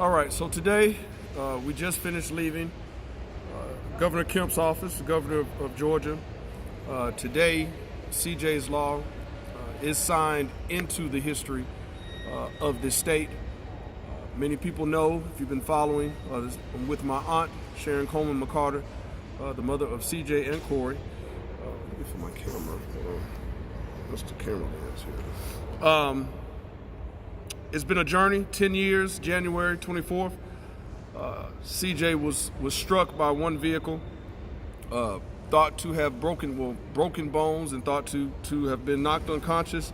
All right, so today we just finished leaving Governor Kemp's office, the governor of Georgia. Today, CJ's law is signed into the history of this state. Many people know, if you've been following, I'm with my aunt, Sharon Coleman McCarter, the mother of CJ and Corey. Let me for my camera. What's the camera lens here? It's been a journey, 10 years, January 24th. CJ was struck by one vehicle, thought to have broken bones and thought to have been knocked unconscious,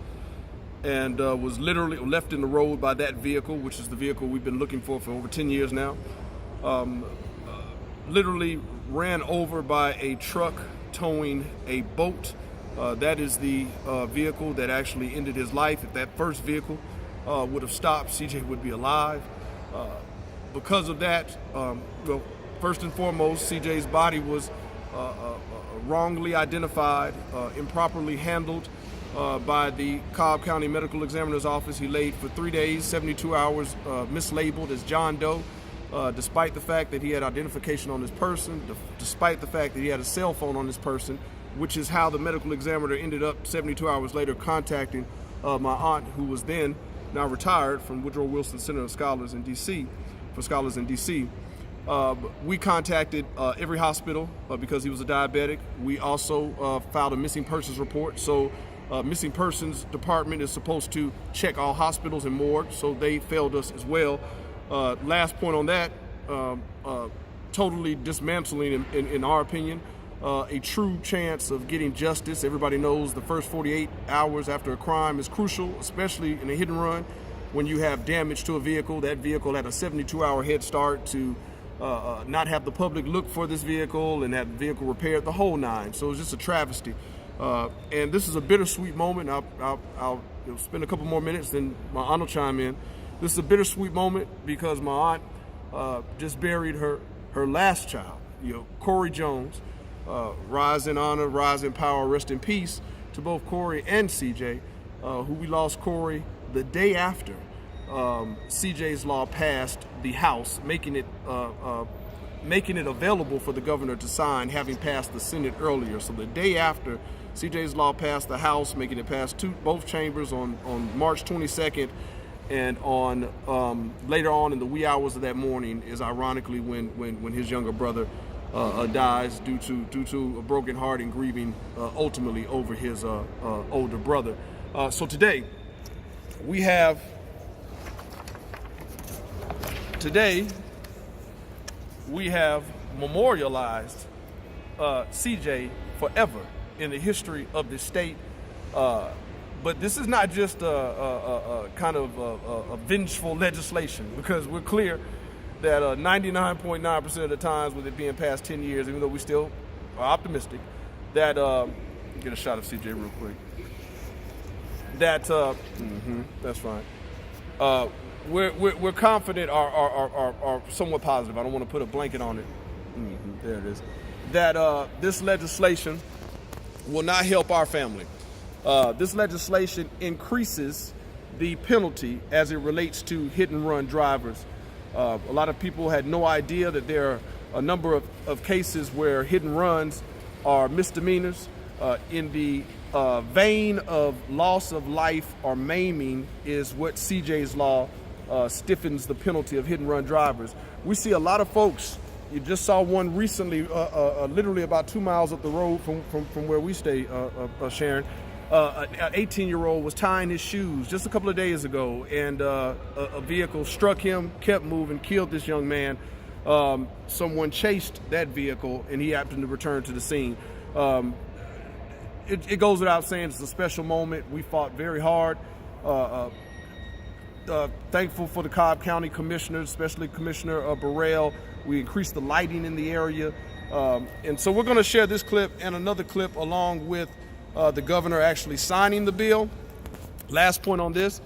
and was literally left in the road by that vehicle, which is the vehicle we've been looking for over 10 years now. Literally ran over by a truck towing a boat. That is the vehicle that actually ended his life. If that first vehicle would have stopped, CJ would be alive. Because of that, first and foremost, CJ's body was wrongly identified, improperly handled by the Cobb County Medical Examiner's Office. He laid for 3 days, 72 hours, mislabeled as John Doe, despite the fact that he had identification on his person, despite the fact that he had a cell phone on his person, which is how the medical examiner ended up 72 hours later contacting my aunt, who was then now retired from Woodrow Wilson Center of Scholars in D.C. for Scholars in D.C. We contacted every hospital because he was a diabetic. We also filed a missing persons report. So missing persons department is supposed to check all hospitals and morgues, so they failed us as well. Last point on that, totally dismantling, in our opinion, a true chance of getting justice. Everybody knows the first 48 hours after a crime is crucial, especially in a hit and run. When you have damage to a vehicle, that vehicle had a 72-hour head start to not have the public look for this vehicle and have the vehicle repaired, the whole nine. So it's just a travesty. And this is a bittersweet moment. I'll spend a couple more minutes, then my aunt will chime in. This is a bittersweet moment because my aunt just buried her last child, Corey Jones. Rise in honor, rise in power, rest in peace to both Corey and CJ, who we lost Corey the day after CJ's law passed the House, making it available for the governor to sign, having passed the Senate earlier. So the day after CJ's law passed the House, making it past both chambers on March 22nd, and on later on in the wee hours of that morning is ironically when his younger brother dies due to a broken heart and grieving ultimately over his older brother. So today we have memorialized CJ forever in the history of this state. But this is not just a kind of a vengeful legislation, because we're clear that 99.9% of the times with it being past 10 years, even though we still are optimistic, that, get a shot of CJ real quick, that, that's fine. We're confident are somewhat positive. I don't want to put a blanket on it. There it is. That this legislation will not help our family. This legislation increases the penalty as it relates to hit and run drivers. A lot of people had no idea that there are a number of cases where hit and runs are misdemeanors. In the vein of loss of life or maiming is what CJ's law stiffens the penalty of hit and run drivers. We see a lot of folks. You just saw one recently, literally about 2 miles up the road from where we stay, Sharon. An 18-year-old was tying his shoes just a couple of days ago, and a vehicle struck him, kept moving, killed this young man. Someone chased that vehicle, and he happened to return to the scene. It goes without saying, it's a special moment. We fought very hard. Thankful for the Cobb County commissioners, especially Commissioner Burrell. We increased the lighting in the area. And so we're going to share this clip and another clip along with the governor actually signing the bill. Last point on this,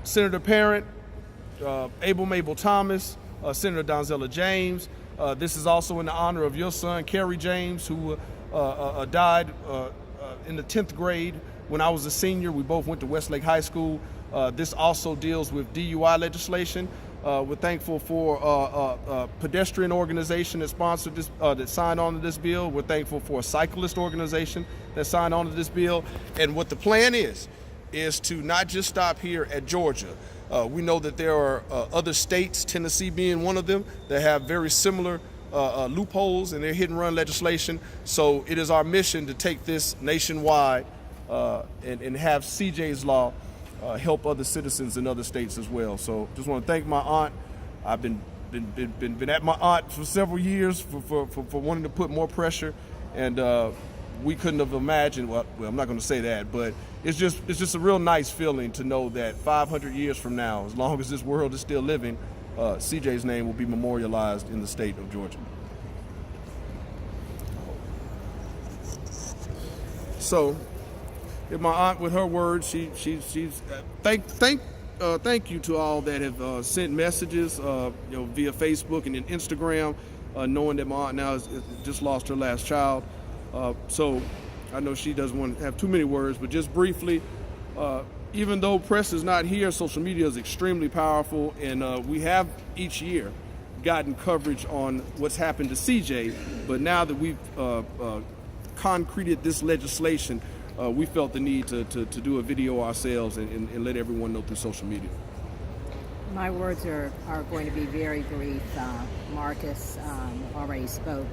Senator Parent, Abel Mabel Thomas, Senator Donzella James. This is also in the honor of your son, Kerry James, who died in the 10th grade when I was a senior. We both went to Westlake High School. This also deals with DUI legislation. We're thankful for a pedestrian organization that sponsored this, that signed on to this bill. We're thankful for a cyclist organization that signed on to this bill. And what the plan is to not just stop here at Georgia. We know that there are other states, Tennessee being one of them, that have very similar loopholes in their hit and run legislation. So it is our mission to take this nationwide and have CJ's Law help other citizens in other states as well. So just want to thank my aunt. I've been at my aunt for several years for wanting to put more pressure, and we couldn't have imagined. Well, I'm not going to say that, but it's just a real nice feeling to know that 500 years from now, as long as this world is still living, CJ's name will be memorialized in the state of Georgia. So, if my aunt, with her words, she's thank you to all that have sent messages, via Facebook and then Instagram, knowing that my aunt now has just lost her last child. So I know she doesn't want to have too many words, but just briefly, even though press is not here, social media is extremely powerful, and we have each year gotten coverage on what's happened to CJ. But now that we've concreted this legislation, we felt the need to do a video ourselves and let everyone know through social media. My words are going to be very brief. Marcus already spoke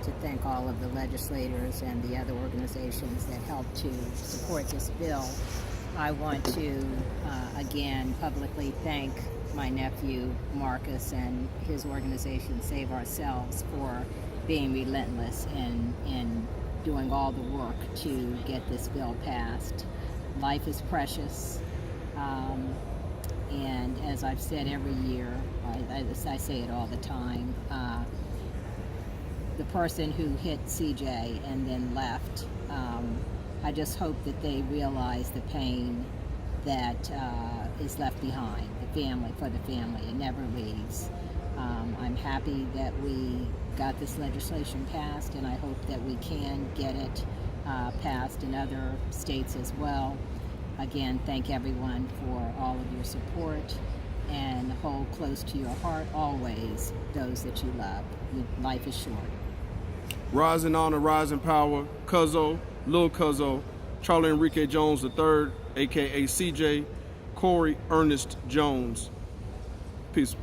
to thank all of the legislators and the other organizations that helped to support this bill. I want to, again, publicly thank my nephew, Marcus, and his organization, Save Ourselves, for being relentless in doing all the work to get this bill passed. Life is precious, and as I've said every year, I say it all the time, the person who hit CJ and then left, I just hope that they realize the pain that is left behind, for the family. It never leaves. I'm happy that we got this legislation passed, and I hope that we can get it passed in other states as well. Again, thank everyone for all of your support, and hold close to your heart always those that you love. Life is short. Rise in honor, rise in power, Cuzzo, Lil Cuzzo, Charlie Enrique Jones III, aka CJ, Corey Ernest Jones. Peace.